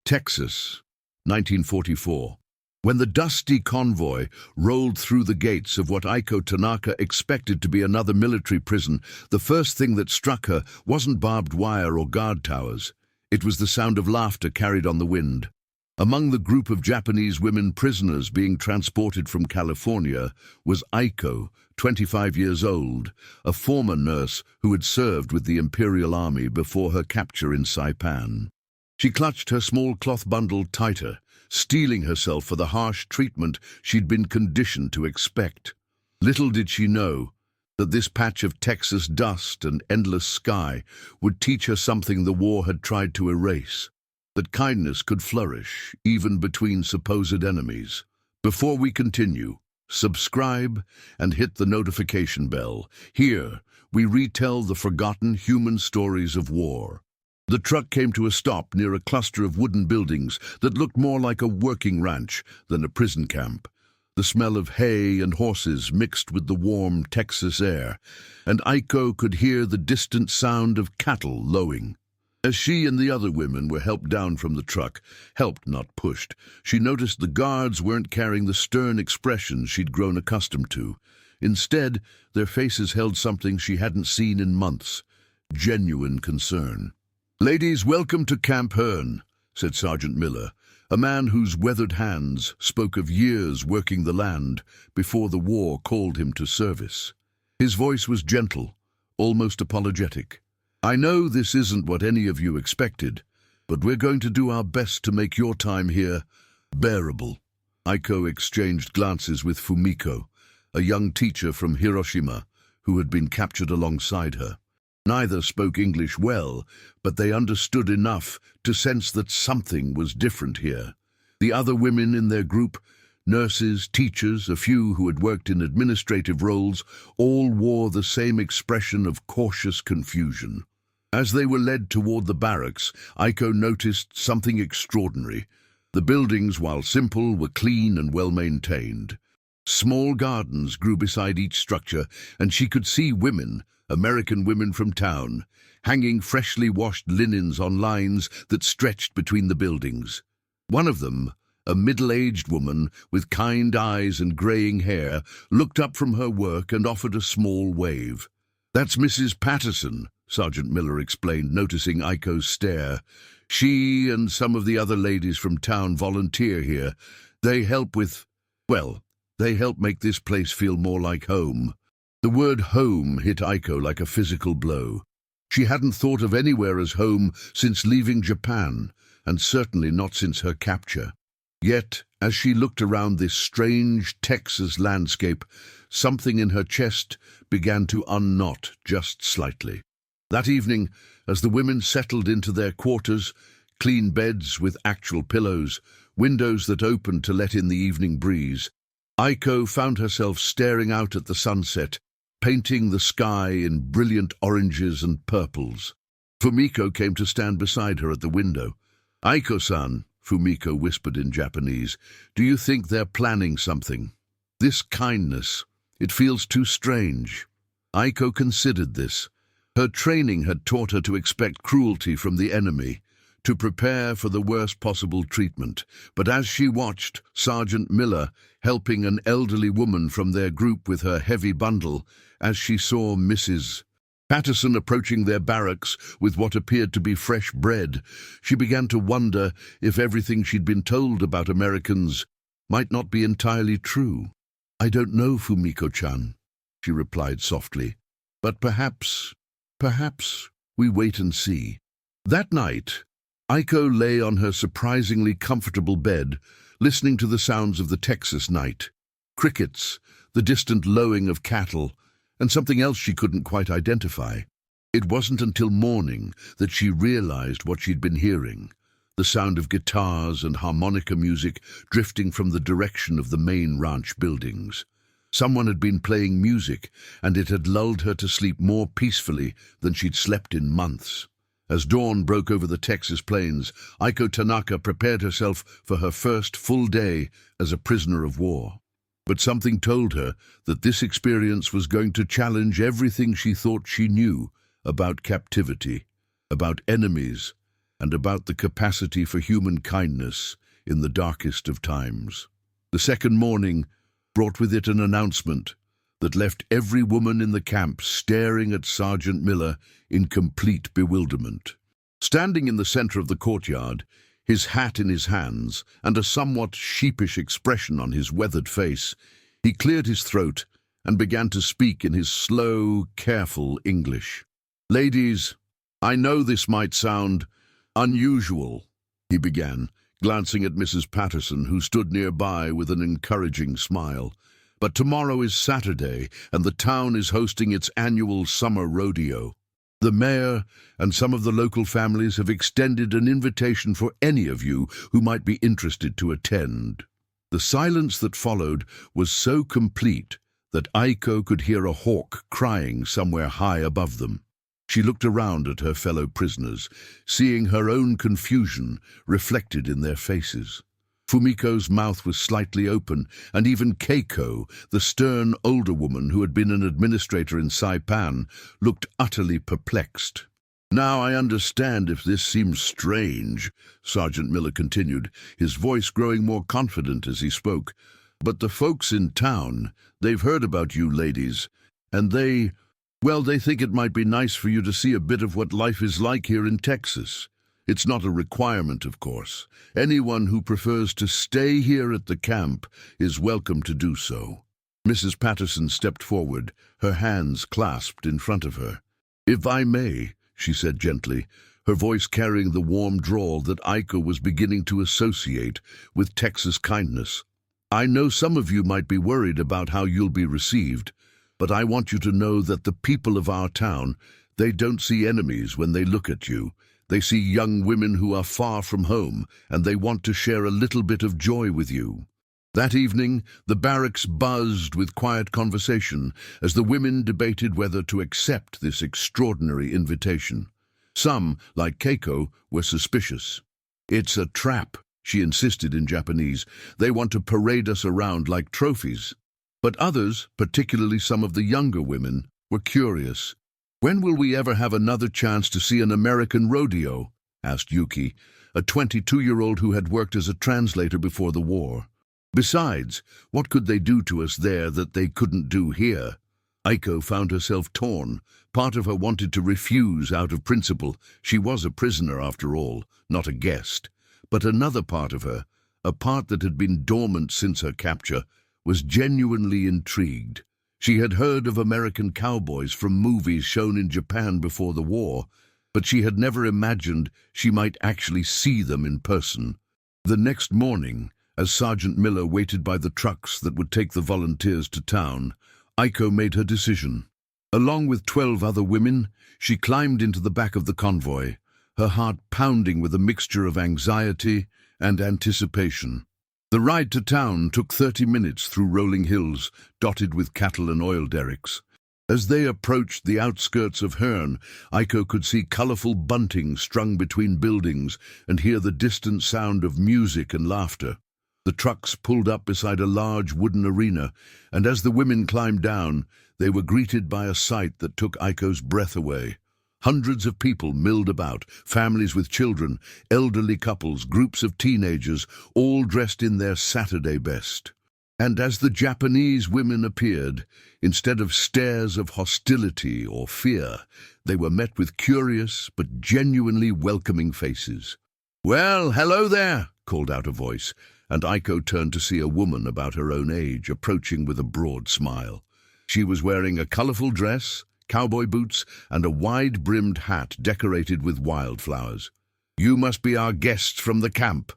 Texas, 1944. When the dusty convoy rolled through the gates of what Aiko Tanaka expected to be another military prison, the first thing that struck her wasn't barbed wire or guard towers. It was the sound of laughter carried on the wind. Among the group of Japanese women prisoners being transported from California was Aiko, 25 years old, a former nurse who had served with the Imperial Army before her capture in Saipan. She clutched her small cloth bundle tighter, steeling herself for the harsh treatment she'd been conditioned to expect. Little did she know that this patch of Texas dust and endless sky would teach her something the war had tried to erase, that kindness could flourish even between supposed enemies. Before we continue, subscribe and hit the notification bell. Here, we retell the forgotten human stories of war. The truck came to a stop near a cluster of wooden buildings that looked more like a working ranch than a prison camp. The smell of hay and horses mixed with the warm Texas air, and Aiko could hear the distant sound of cattle lowing. As she and the other women were helped down from the truck, helped not pushed, she noticed the guards weren't carrying the stern expressions she'd grown accustomed to. Instead, their faces held something she hadn't seen in months: genuine concern. "Ladies, welcome to Camp Hearn," said Sergeant Miller, a man whose weathered hands spoke of years working the land before the war called him to service. His voice was gentle, almost apologetic. "I know this isn't what any of you expected, but we're going to do our best to make your time here bearable." Aiko exchanged glances with Fumiko, a young teacher from Hiroshima who had been captured alongside her. Neither spoke English well, but they understood enough to sense that something was different here. The other women in their group, nurses, teachers, a few who had worked in administrative roles, all wore the same expression of cautious confusion. As they were led toward the barracks, Aiko noticed something extraordinary. The buildings, while simple, were clean and well-maintained. Small gardens grew beside each structure, and she could see women, American women from town, hanging freshly washed linens on lines that stretched between the buildings. One of them, a middle-aged woman with kind eyes and graying hair, looked up from her work and offered a small wave. "That's Mrs. Patterson," Sergeant Miller explained, noticing Aiko's stare. "She and some of the other ladies from town volunteer here. They help they help make this place feel more like home." The word home hit Aiko like a physical blow. She hadn't thought of anywhere as home since leaving Japan, and certainly not since her capture. Yet, as she looked around this strange Texas landscape, something in her chest began to unknot just slightly. That evening, as the women settled into their quarters, clean beds with actual pillows, windows that opened to let in the evening breeze, Aiko found herself staring out at the sunset, painting the sky in brilliant oranges and purples. Fumiko came to stand beside her at the window. "Aiko-san," Fumiko whispered in Japanese, "do you think they're planning something? This kindness, it feels too strange." Aiko considered this. Her training had taught her to expect cruelty from the enemy, to prepare for the worst possible treatment. But as she watched Sergeant Miller helping an elderly woman from their group with her heavy bundle, as she saw Mrs. Patterson approaching their barracks with what appeared to be fresh bread, she began to wonder if everything she'd been told about Americans might not be entirely true. "I don't know, Fumiko-chan," she replied softly, "but perhaps we wait and see." That night, Aiko lay on her surprisingly comfortable bed, listening to the sounds of the Texas night. Crickets, the distant lowing of cattle, and something else she couldn't quite identify. It wasn't until morning that she realized what she'd been hearing: the sound of guitars and harmonica music drifting from the direction of the main ranch buildings. Someone had been playing music, and it had lulled her to sleep more peacefully than she'd slept in months. As dawn broke over the Texas plains, Aiko Tanaka prepared herself for her first full day as a prisoner of war. But something told her that this experience was going to challenge everything she thought she knew about captivity, about enemies, and about the capacity for human kindness in the darkest of times. The second morning brought with it an announcement that left every woman in the camp staring at Sergeant Miller in complete bewilderment. Standing in the center of the courtyard, his hat in his hands and a somewhat sheepish expression on his weathered face, he cleared his throat and began to speak in his slow, careful English. "Ladies, I know this might sound unusual," he began, glancing at Mrs. Patterson, who stood nearby with an encouraging smile. "But tomorrow is Saturday, and the town is hosting its annual summer rodeo. The mayor and some of the local families have extended an invitation for any of you who might be interested to attend." The silence that followed was so complete that Aiko could hear a hawk crying somewhere high above them. She looked around at her fellow prisoners, seeing her own confusion reflected in their faces. Fumiko's mouth was slightly open, and even Keiko, the stern older woman who had been an administrator in Saipan, looked utterly perplexed. "Now I understand if this seems strange," Sergeant Miller continued, his voice growing more confident as he spoke. "But the folks in town, they've heard about you ladies, and they think it might be nice for you to see a bit of what life is like here in Texas. It's not a requirement, of course. Anyone who prefers to stay here at the camp is welcome to do so." Mrs. Patterson stepped forward, her hands clasped in front of her. "If I may," she said gently, her voice carrying the warm drawl that Aiko was beginning to associate with Texas kindness. "I know some of you might be worried about how you'll be received, but I want you to know that the people of our town, they don't see enemies when they look at you. They see young women who are far from home, and they want to share a little bit of joy with you." That evening, the barracks buzzed with quiet conversation as the women debated whether to accept this extraordinary invitation. Some, like Keiko, were suspicious. "It's a trap," she insisted in Japanese. "They want to parade us around like trophies." But others, particularly some of the younger women, were curious. "When will we ever have another chance to see an American rodeo?" asked Yuki, a 22-year-old who had worked as a translator before the war. "Besides, what could they do to us there that they couldn't do here?" Aiko found herself torn. Part of her wanted to refuse out of principle. She was a prisoner after all, not a guest. But another part of her, a part that had been dormant since her capture, was genuinely intrigued. She had heard of American cowboys from movies shown in Japan before the war, but she had never imagined she might actually see them in person. The next morning, as Sergeant Miller waited by the trucks that would take the volunteers to town, Aiko made her decision. Along with 12 other women, she climbed into the back of the convoy, her heart pounding with a mixture of anxiety and anticipation. The ride to town took 30 minutes through rolling hills, dotted with cattle and oil derricks. As they approached the outskirts of Hearn, Aiko could see colorful bunting strung between buildings and hear the distant sound of music and laughter. The trucks pulled up beside a large wooden arena, and as the women climbed down, they were greeted by a sight that took Aiko's breath away. Hundreds of people milled about, families with children, elderly couples, groups of teenagers, all dressed in their Saturday best. And as the Japanese women appeared, instead of stares of hostility or fear, they were met with curious but genuinely welcoming faces. "Well, hello there," called out a voice, and Aiko turned to see a woman about her own age approaching with a broad smile. She was wearing a colorful dress, cowboy boots, and a wide-brimmed hat decorated with wildflowers. "You must be our guests from the camp.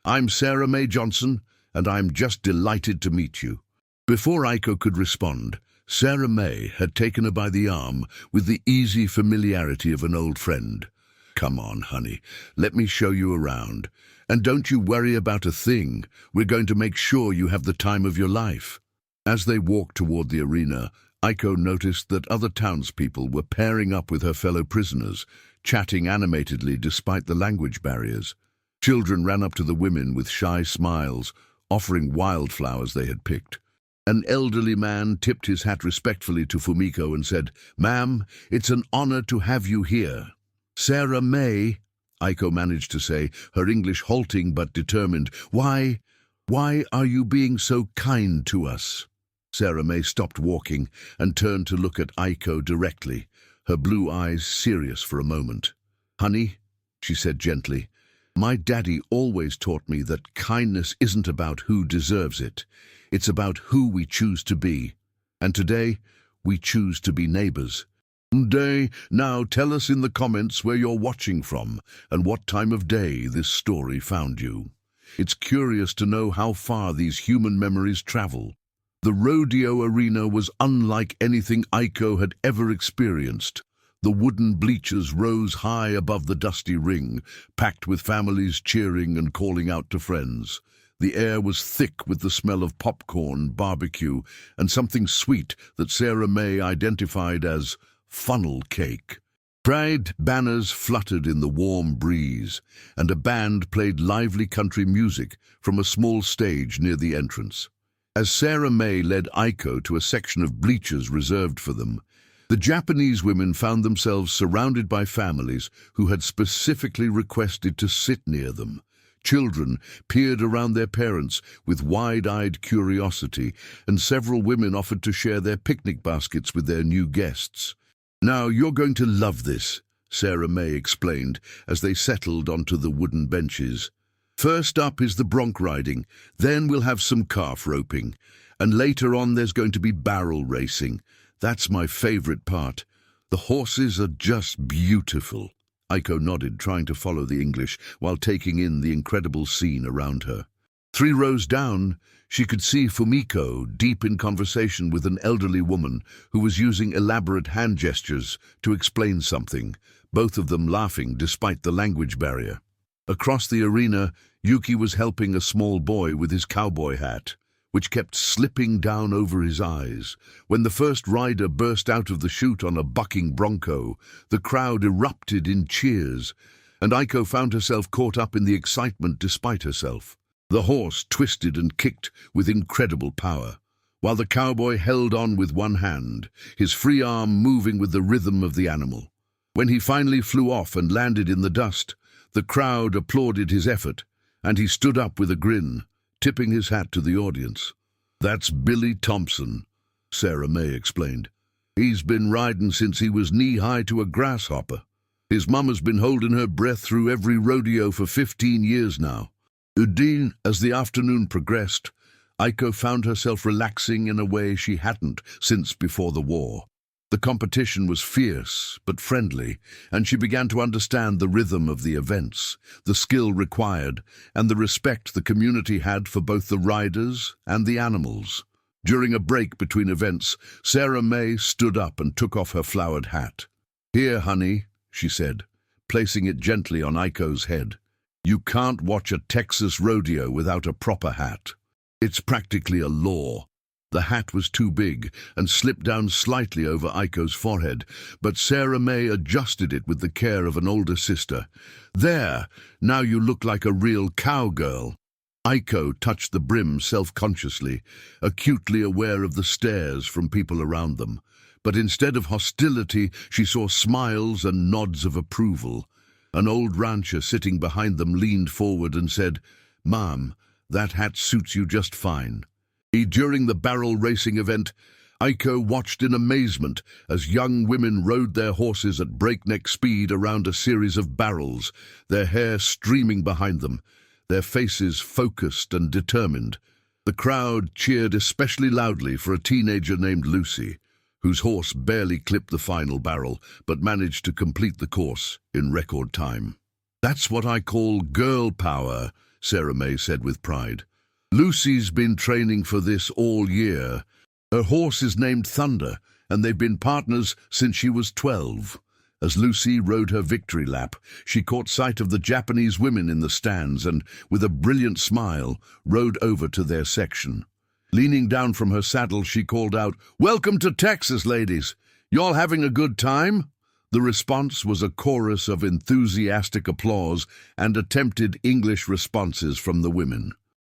I'm Sarah Mae Johnson, and I'm just delighted to meet you." Before Aiko could respond, Sarah Mae had taken her by the arm with the easy familiarity of an old friend. "Come on, honey, let me show you around. And don't you worry about a thing. We're going to make sure you have the time of your life." As they walked toward the arena, Aiko noticed that other townspeople were pairing up with her fellow prisoners, chatting animatedly despite the language barriers. Children ran up to the women with shy smiles, offering wildflowers they had picked. An elderly man tipped his hat respectfully to Fumiko and said, "Ma'am, it's an honor to have you here." "Sarah Mae," Aiko managed to say, her English halting but determined. Why are you being so kind to us? Sarah May stopped walking and turned to look at Aiko directly, her blue eyes serious for a moment. Honey, she said gently, my daddy always taught me that kindness isn't about who deserves it. It's about who we choose to be. And today, we choose to be neighbors. Now tell us in the comments where you're watching from and what time of day this story found you. It's curious to know how far these human memories travel. The rodeo arena was unlike anything Aiko had ever experienced. The wooden bleachers rose high above the dusty ring, packed with families cheering and calling out to friends. The air was thick with the smell of popcorn, barbecue, and something sweet that Sarah May identified as funnel cake. Pride banners fluttered in the warm breeze, and a band played lively country music from a small stage near the entrance. As Sarah May led Aiko to a section of bleachers reserved for them, the Japanese women found themselves surrounded by families who had specifically requested to sit near them. Children peered around their parents with wide-eyed curiosity, and several women offered to share their picnic baskets with their new guests. Now, you're going to love this, Sarah May explained as they settled onto the wooden benches. First up is the bronc riding, then we'll have some calf roping, and later on there's going to be barrel racing. That's my favorite part. The horses are just beautiful. Aiko nodded, trying to follow the English while taking in the incredible scene around her. 3 rows down, she could see Fumiko deep in conversation with an elderly woman who was using elaborate hand gestures to explain something, both of them laughing despite the language barrier. Across the arena, Yuki was helping a small boy with his cowboy hat, which kept slipping down over his eyes. When the first rider burst out of the chute on a bucking bronco, the crowd erupted in cheers, and Aiko found herself caught up in the excitement despite herself. The horse twisted and kicked with incredible power, while the cowboy held on with one hand, his free arm moving with the rhythm of the animal. When he finally flew off and landed in the dust, the crowd applauded his effort, and he stood up with a grin, tipping his hat to the audience. That's Billy Thompson, Sarah May explained. He's been riding since he was knee-high to a grasshopper. His mum has been holding her breath through every rodeo for 15 years now. As the afternoon progressed, Aiko found herself relaxing in a way she hadn't since before the war. The competition was fierce but friendly, and she began to understand the rhythm of the events, the skill required, and the respect the community had for both the riders and the animals. During a break between events, Sarah May stood up and took off her flowered hat. "Here, honey," she said, placing it gently on Aiko's head. "You can't watch a Texas rodeo without a proper hat. It's practically a law." The hat was too big and slipped down slightly over Aiko's forehead, but Sarah May adjusted it with the care of an older sister. "There, now you look like a real cowgirl." Aiko touched the brim self-consciously, acutely aware of the stares from people around them. But instead of hostility, she saw smiles and nods of approval. An old rancher sitting behind them leaned forward and said, "Ma'am, that hat suits you just fine." During the barrel racing event, Aiko watched in amazement as young women rode their horses at breakneck speed around a series of barrels, their hair streaming behind them, their faces focused and determined. The crowd cheered especially loudly for a teenager named Lucy, whose horse barely clipped the final barrel but managed to complete the course in record time. "That's what I call girl power," Sarah May said with pride. "Lucy's been training for this all year. Her horse is named Thunder, and they've been partners since she was 12. As Lucy rode her victory lap, she caught sight of the Japanese women in the stands and, with a brilliant smile, rode over to their section. Leaning down from her saddle, she called out, "Welcome to Texas, ladies. Y'all having a good time?" The response was a chorus of enthusiastic applause and attempted English responses from the women.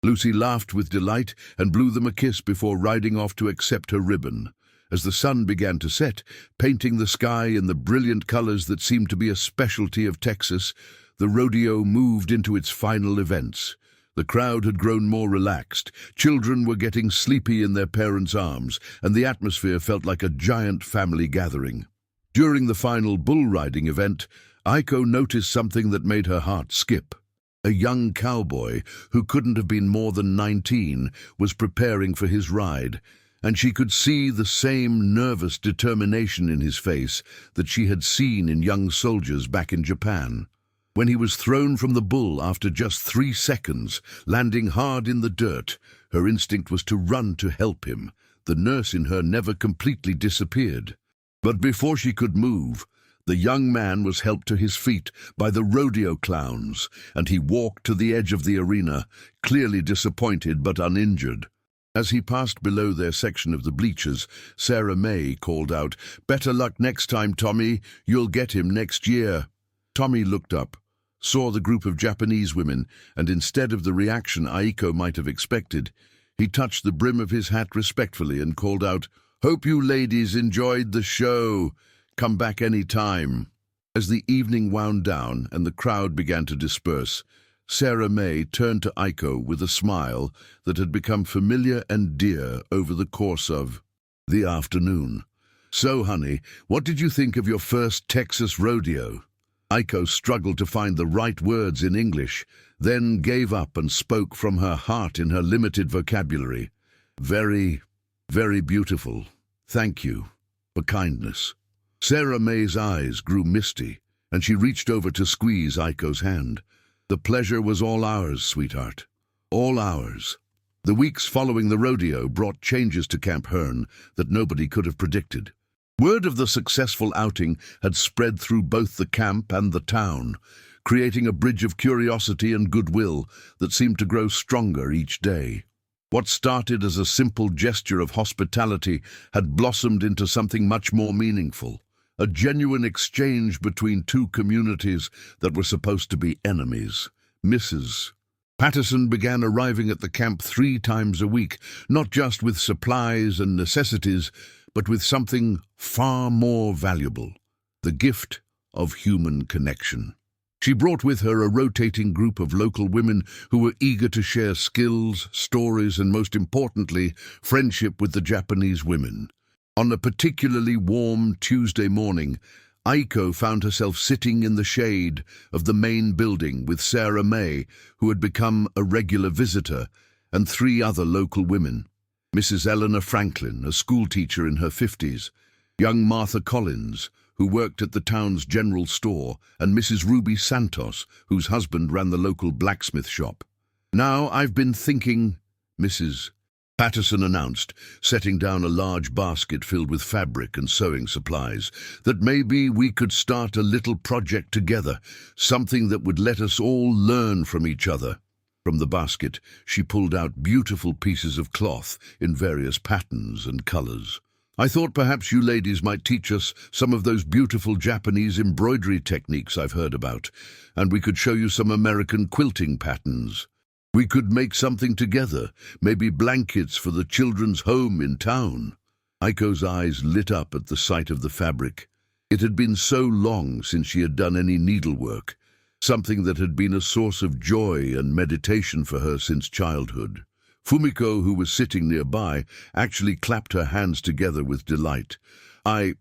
Lucy laughed with delight and blew them a kiss before riding off to accept her ribbon. As the sun began to set, painting the sky in the brilliant colors that seemed to be a specialty of Texas, The rodeo moved into its final events. The crowd had grown more relaxed, children were getting sleepy in their parents' arms, and the atmosphere felt like a giant family gathering. During the final bull riding event, Aiko noticed something that made her heart skip. A young cowboy, who couldn't have been more than 19, was preparing for his ride, and she could see the same nervous determination in his face that she had seen in young soldiers back in Japan. When he was thrown from the bull after just 3 seconds, landing hard in the dirt, her instinct was to run to help him. The nurse in her never completely disappeared. But before she could move, the young man was helped to his feet by the rodeo clowns, and he walked to the edge of the arena, clearly disappointed but uninjured. As he passed below their section of the bleachers, Sarah May called out, "Better luck next time, Tommy. You'll get him next year." Tommy looked up, saw the group of Japanese women, and instead of the reaction Aiko might have expected, he touched the brim of his hat respectfully and called out, "Hope you ladies enjoyed the show. Come back any time." As the evening wound down and the crowd began to disperse, Sarah May turned to Aiko with a smile that had become familiar and dear over the course of the afternoon. "So, honey, what did you think of your first Texas rodeo?" Aiko struggled to find the right words in English, then gave up and spoke from her heart in her limited vocabulary. "Very, very beautiful. Thank you for kindness." Sarah May's eyes grew misty, and she reached over to squeeze Aiko's hand. "The pleasure was all ours, sweetheart. All ours." The weeks following the rodeo brought changes to Camp Hearn that nobody could have predicted. Word of the successful outing had spread through both the camp and the town, creating a bridge of curiosity and goodwill that seemed to grow stronger each day. What started as a simple gesture of hospitality had blossomed into something much more meaningful, a genuine exchange between two communities that were supposed to be enemies. Mrs. Patterson began arriving at the camp 3 times a week, not just with supplies and necessities, but with something far more valuable, the gift of human connection. She brought with her a rotating group of local women who were eager to share skills, stories, and most importantly, friendship with the Japanese women. On a particularly warm Tuesday morning, Aiko found herself sitting in the shade of the main building with Sarah May, who had become a regular visitor, and 3 other local women. Mrs. Eleanor Franklin, a schoolteacher in her 50s, young Martha Collins, who worked at the town's general store, and Mrs. Ruby Santos, whose husband ran the local blacksmith shop. "Now I've been thinking," Mrs. Patterson announced, setting down a large basket filled with fabric and sewing supplies, "that maybe we could start a little project together, something that would let us all learn from each other." From the basket, she pulled out beautiful pieces of cloth in various patterns and colors. "I thought perhaps you ladies might teach us some of those beautiful Japanese embroidery techniques I've heard about, and we could show you some American quilting patterns. We could make something together, maybe blankets for the children's home in town." Aiko's eyes lit up at the sight of the fabric. It had been so long since she had done any needlework, something that had been a source of joy and meditation for her since childhood. Fumiko, who was sitting nearby, actually clapped her hands together with delight. I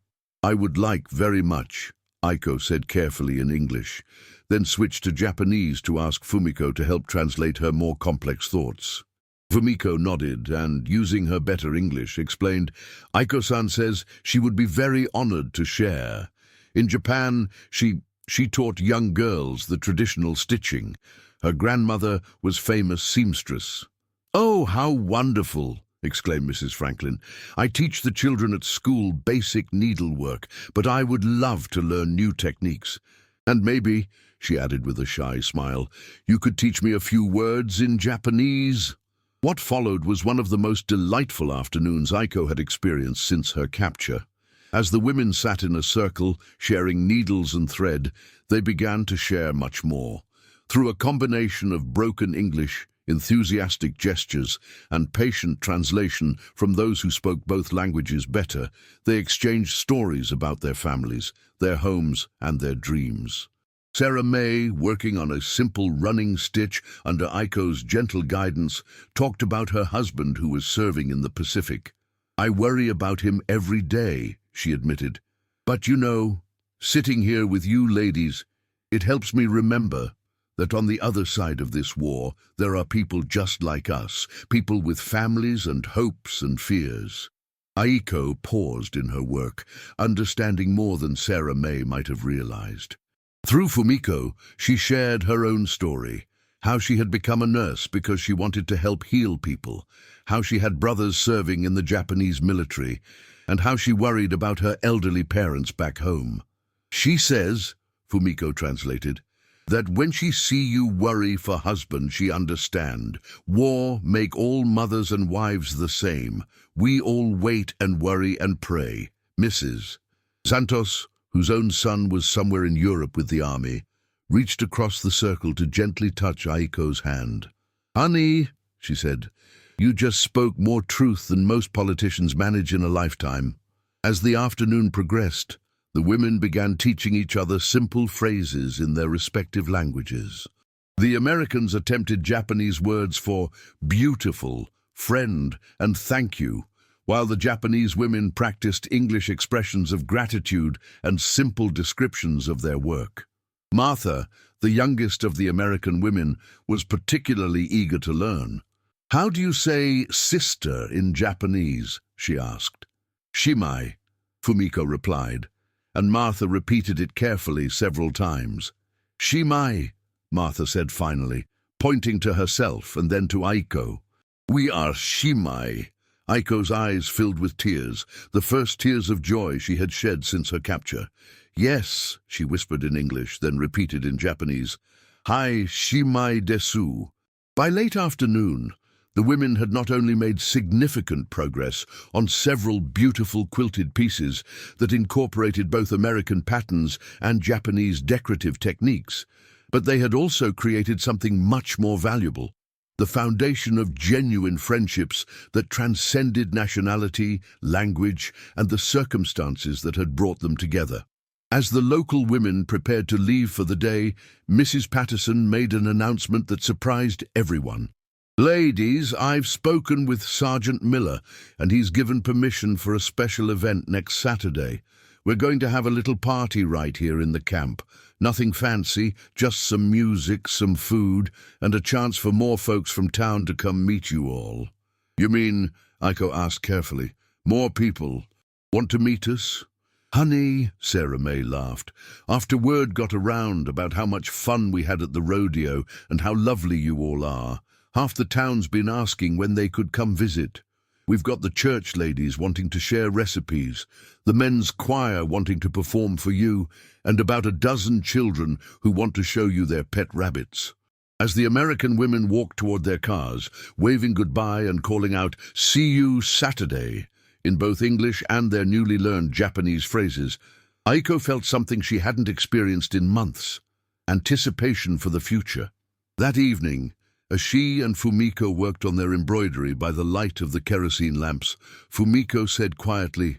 would like very much," Aiko said carefully in English, then switched to Japanese to ask Fumiko to help translate her more complex thoughts. Fumiko nodded and, using her better English, explained, "Aiko-san says she would be very honored to share. In Japan, she taught young girls the traditional stitching. Her grandmother was famous seamstress." "Oh, how wonderful!" exclaimed Mrs. Franklin. "I teach the children at school basic needlework, but I would love to learn new techniques. And maybe," she added with a shy smile, "you could teach me a few words in Japanese." What followed was one of the most delightful afternoons Aiko had experienced since her capture. As the women sat in a circle, sharing needles and thread, they began to share much more. Through a combination of broken English, enthusiastic gestures, and patient translation from those who spoke both languages better, they exchanged stories about their families, their homes, and their dreams. Sarah May, working on a simple running stitch under Aiko's gentle guidance, talked about her husband who was serving in the Pacific. "I worry about him every day," she admitted. "But you know, sitting here with you ladies, it helps me remember that on the other side of this war, there are people just like us, people with families and hopes and fears." Aiko paused in her work, understanding more than Sarah May might have realized. Through Fumiko, she shared her own story, how she had become a nurse because she wanted to help heal people, how she had brothers serving in the Japanese military, and how she worried about her elderly parents back home. "She says," Fumiko translated, "that when she see you worry for husband, she understand. War make all mothers and wives the same. We all wait and worry and pray." Mrs. Santos, whose own son was somewhere in Europe with the army, reached across the circle to gently touch Aiko's hand. "Honey," she said, "you just spoke more truth than most politicians manage in a lifetime." As the afternoon progressed, the women began teaching each other simple phrases in their respective languages. The Americans attempted Japanese words for beautiful, friend, and thank you, while the Japanese women practiced English expressions of gratitude and simple descriptions of their work. Martha, the youngest of the American women, was particularly eager to learn. "How do you say sister in Japanese?" she asked. "Shimai," Fumiko replied, and Martha repeated it carefully several times. "Shimai," Martha said finally, pointing to herself and then to Aiko. "We are Shimai." Aiko's eyes filled with tears, the first tears of joy she had shed since her capture. "Yes," she whispered in English, then repeated in Japanese, "Hai Shimai desu." By late afternoon, the women had not only made significant progress on several beautiful quilted pieces that incorporated both American patterns and Japanese decorative techniques, but they had also created something much more valuable, the foundation of genuine friendships that transcended nationality, language, and the circumstances that had brought them together. As the local women prepared to leave for the day, Mrs. Patterson made an announcement that surprised everyone. "Ladies, I've spoken with Sergeant Miller, and he's given permission for a special event next Saturday. We're going to have a little party right here in the camp. Nothing fancy, just some music, some food, and a chance for more folks from town to come meet you all." "You mean," Aiko asked carefully, "more people want to meet us?" "Honey," Sarah May laughed, "after word got around about how much fun we had at the rodeo and how lovely you all are, half the town's been asking when they could come visit. We've got the church ladies wanting to share recipes, the men's choir wanting to perform for you, and about a dozen children who want to show you their pet rabbits." As the American women walked toward their cars, waving goodbye and calling out, "See you Saturday," in both English and their newly learned Japanese phrases, Aiko felt something she hadn't experienced in months: anticipation for the future. That evening, as she and Fumiko worked on their embroidery by the light of the kerosene lamps, Fumiko said quietly,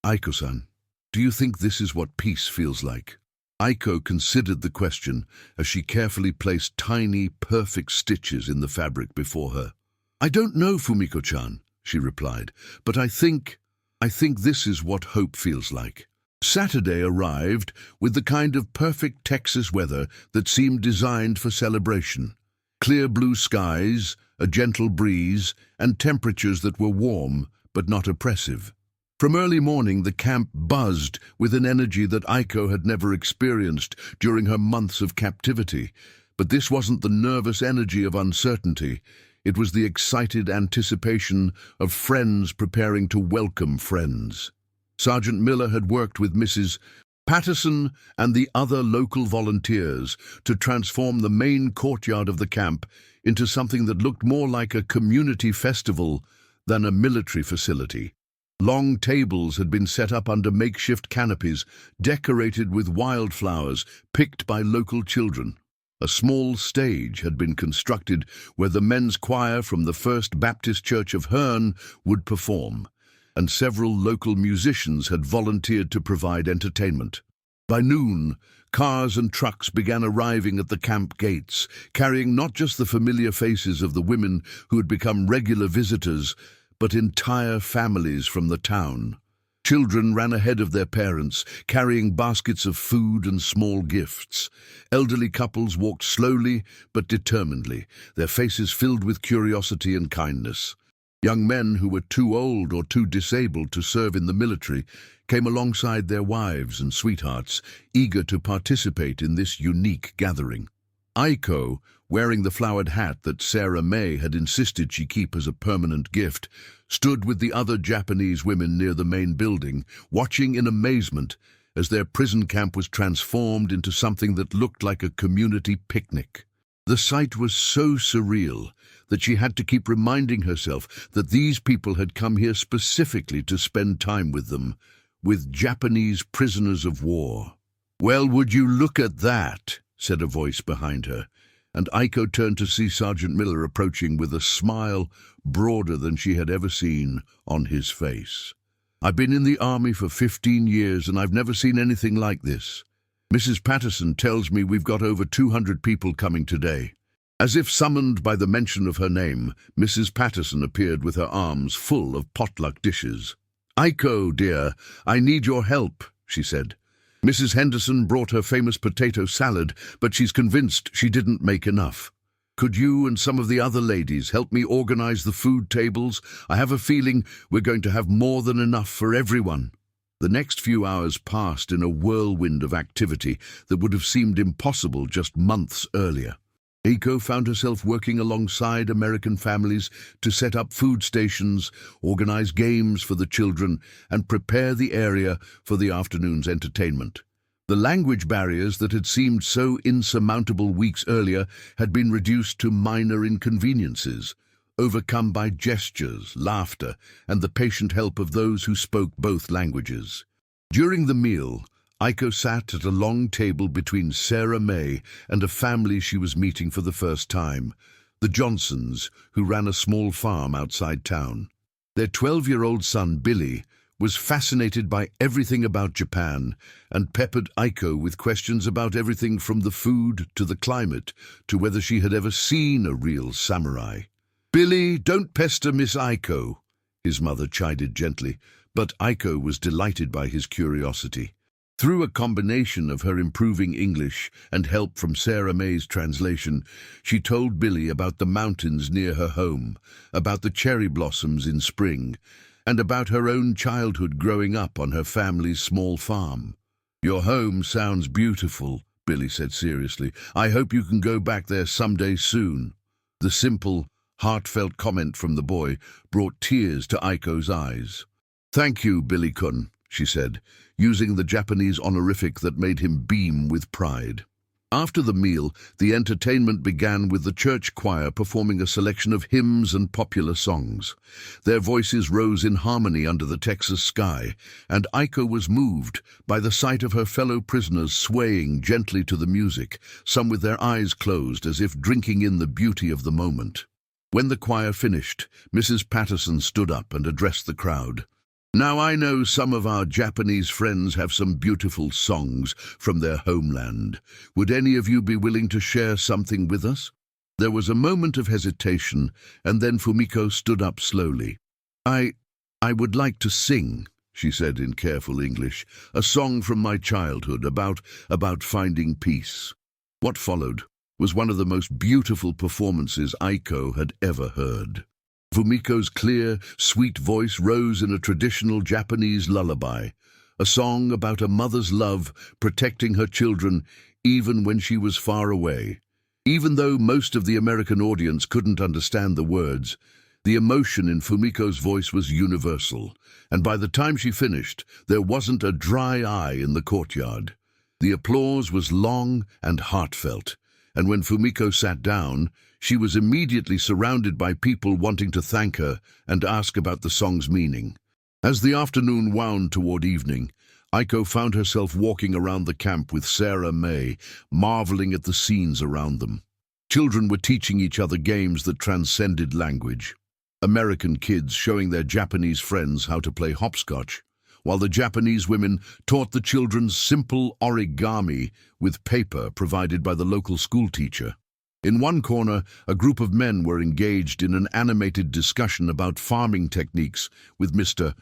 "Aiko-san, do you think this is what peace feels like?" Aiko considered the question as she carefully placed tiny, perfect stitches in the fabric before her. "I don't know, Fumiko-chan," she replied, "but I think this is what hope feels like." Saturday arrived with the kind of perfect Texas weather that seemed designed for celebration. Clear blue skies, a gentle breeze, and temperatures that were warm but not oppressive. From early morning, the camp buzzed with an energy that Aiko had never experienced during her months of captivity. But this wasn't the nervous energy of uncertainty. It was the excited anticipation of friends preparing to welcome friends. Sergeant Miller had worked with Mrs. Patterson and the other local volunteers to transform the main courtyard of the camp into something that looked more like a community festival than a military facility. Long tables had been set up under makeshift canopies, decorated with wildflowers picked by local children. A small stage had been constructed where the men's choir from the First Baptist Church of Hearn would perform, and several local musicians had volunteered to provide entertainment. By noon, Cars and trucks began arriving at the camp gates, carrying not just the familiar faces of the women who had become regular visitors, but entire families from the town. Children ran ahead of their parents, carrying baskets of food and small gifts. Elderly couples walked slowly but determinedly, their faces filled with curiosity and kindness. Young men who were too old or too disabled to serve in the military came alongside their wives and sweethearts, eager to participate in this unique gathering. Aiko, wearing the flowered hat that Sarah May had insisted she keep as a permanent gift, stood with the other Japanese women near the main building, watching in amazement as their prison camp was transformed into something that looked like a community picnic. The sight was so surreal that she had to keep reminding herself that these people had come here specifically to spend time with them, with Japanese prisoners of war. "Well, would you look at that?" said a voice behind her, and Aiko turned to see Sergeant Miller approaching with a smile broader than she had ever seen on his face. "I've been in the army for 15 years and I've never seen anything like this. Mrs. Patterson tells me we've got over 200 people coming today." As if summoned by the mention of her name, Mrs. Patterson appeared with her arms full of potluck dishes. "Aiko, dear, I need your help," she said. "Mrs. Henderson brought her famous potato salad, but she's convinced she didn't make enough. Could you and some of the other ladies help me organize the food tables? I have a feeling we're going to have more than enough for everyone." The next few hours passed in a whirlwind of activity that would have seemed impossible just months earlier. Aiko found herself working alongside American families to set up food stations, organize games for the children, and prepare the area for the afternoon's entertainment. The language barriers that had seemed so insurmountable weeks earlier had been reduced to minor inconveniences, overcome by gestures, laughter, and the patient help of those who spoke both languages. During the meal, Aiko sat at a long table between Sarah May and a family she was meeting for the first time, the Johnsons, who ran a small farm outside town. Their 12-year-old son, Billy, was fascinated by everything about Japan and peppered Aiko with questions about everything from the food to the climate to whether she had ever seen a real samurai. "Billy, don't pester Miss Aiko," his mother chided gently, but Aiko was delighted by his curiosity. Through a combination of her improving English and help from Sarah May's translation, she told Billy about the mountains near her home, about the cherry blossoms in spring, and about her own childhood growing up on her family's small farm. "Your home sounds beautiful," Billy said seriously. "I hope you can go back there someday soon." The simple, heartfelt comment from the boy brought tears to Aiko's eyes. "Thank you, Billy-kun," she said, using the Japanese honorific that made him beam with pride. After the meal, the entertainment began with the church choir performing a selection of hymns and popular songs. Their voices rose in harmony under the Texas sky, and Aiko was moved by the sight of her fellow prisoners swaying gently to the music, some with their eyes closed as if drinking in the beauty of the moment. When the choir finished, Mrs. Patterson stood up and addressed the crowd. "Now I know some of our Japanese friends have some beautiful songs from their homeland. Would any of you be willing to share something with us?" There was a moment of hesitation, and then Fumiko stood up slowly. I would like to sing," she said in careful English, "a song from my childhood about finding peace." What followed was one of the most beautiful performances Aiko had ever heard. Fumiko's clear, sweet voice rose in a traditional Japanese lullaby, a song about a mother's love protecting her children even when she was far away. Even though most of the American audience couldn't understand the words, the emotion in Fumiko's voice was universal, and by the time she finished, there wasn't a dry eye in the courtyard. The applause was long and heartfelt, and when Fumiko sat down, she was immediately surrounded by people wanting to thank her and ask about the song's meaning. As the afternoon wound toward evening, Aiko found herself walking around the camp with Sarah May, marveling at the scenes around them. Children were teaching each other games that transcended language. American kids showing their Japanese friends how to play hopscotch, while the Japanese women taught the children simple origami with paper provided by the local schoolteacher. In one corner, a group of men were engaged in an animated discussion about farming techniques, with Mr.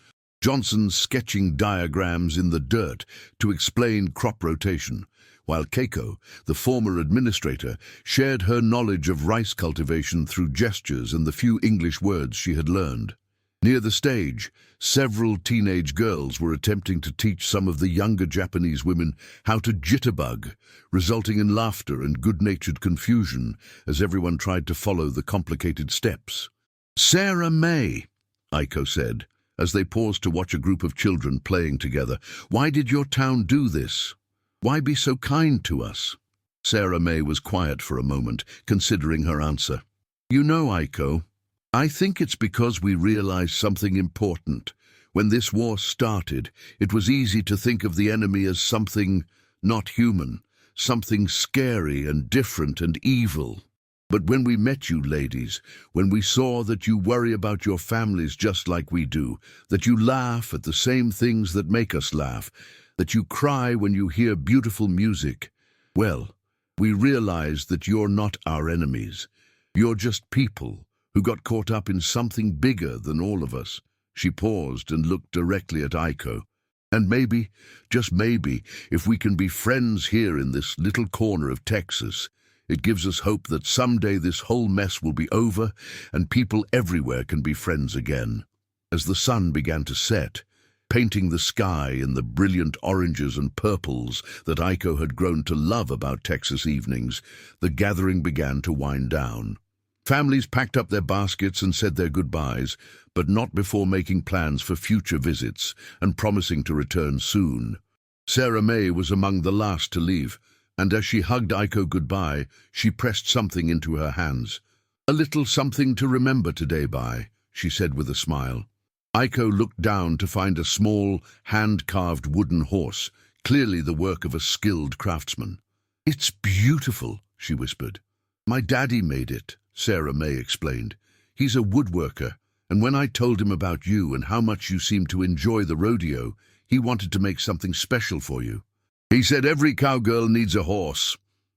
Johnson sketching diagrams in the dirt to explain crop rotation, while Keiko, the former administrator, shared her knowledge of rice cultivation through gestures and the few English words she had learned. Near the stage, several teenage girls were attempting to teach some of the younger Japanese women how to jitterbug, resulting in laughter and good-natured confusion as everyone tried to follow the complicated steps. "Sarah May," Aiko said, as they paused to watch a group of children playing together, "why did your town do this? Why be so kind to us?" Sarah May was quiet for a moment, considering her answer. "You know, Aiko, I think it's because we realized something important. When this war started, it was easy to think of the enemy as something not human, something scary and different and evil. But when we met you ladies, when we saw that you worry about your families just like we do, that you laugh at the same things that make us laugh, that you cry when you hear beautiful music, well, we realized that you're not our enemies. You're just people who got caught up in something bigger than all of us." She paused and looked directly at Aiko. "And maybe, just maybe, if we can be friends here in this little corner of Texas, it gives us hope that someday this whole mess will be over and people everywhere can be friends again." As the sun began to set, painting the sky in the brilliant oranges and purples that Aiko had grown to love about Texas evenings, the gathering began to wind down. Families packed up their baskets and said their goodbyes, but not before making plans for future visits and promising to return soon. Sarah May was among the last to leave, and as she hugged Aiko goodbye, she pressed something into her hands. "A little something to remember today by," she said with a smile. Aiko looked down to find a small, hand-carved wooden horse, clearly the work of a skilled craftsman. "It's beautiful," she whispered. "My daddy made it," Sarah May explained. "He's a woodworker, and when I told him about you and how much you seemed to enjoy the rodeo, he wanted to make something special for you. He said every cowgirl needs a horse."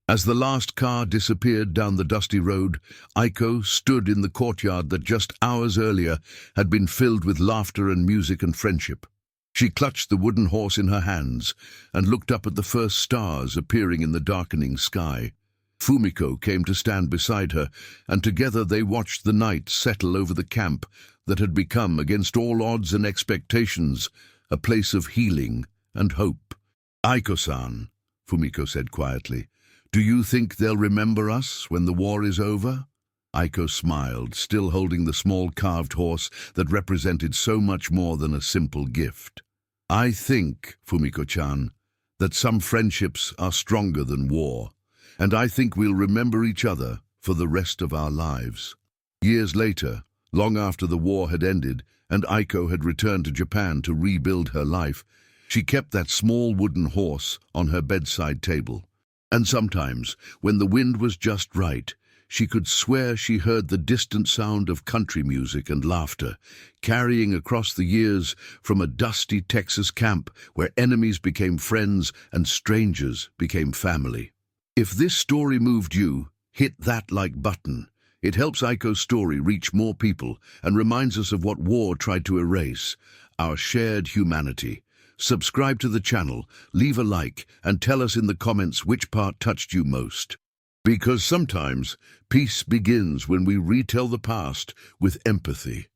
As the last car disappeared down the dusty road, Aiko stood in the courtyard that just hours earlier had been filled with laughter and music and friendship. She clutched the wooden horse in her hands and looked up at the first stars appearing in the darkening sky. Fumiko came to stand beside her, and together they watched the night settle over the camp that had become, against all odds and expectations, a place of healing and hope. "Aiko-san," Fumiko said quietly, "do you think they'll remember us when the war is over?" Aiko smiled, still holding the small carved horse that represented so much more than a simple gift. "I think, Fumiko-chan, that some friendships are stronger than war. And I think we'll remember each other for the rest of our lives." Years later, long after the war had ended and Aiko had returned to Japan to rebuild her life, she kept that small wooden horse on her bedside table. And sometimes, when the wind was just right, she could swear she heard the distant sound of country music and laughter, carrying across the years from a dusty Texas camp where enemies became friends and strangers became family. If this story moved you, hit that like button. It helps Aiko's story reach more people and reminds us of what war tried to erase, our shared humanity. Subscribe to the channel, leave a like, and tell us in the comments which part touched you most. Because sometimes peace begins when we retell the past with empathy.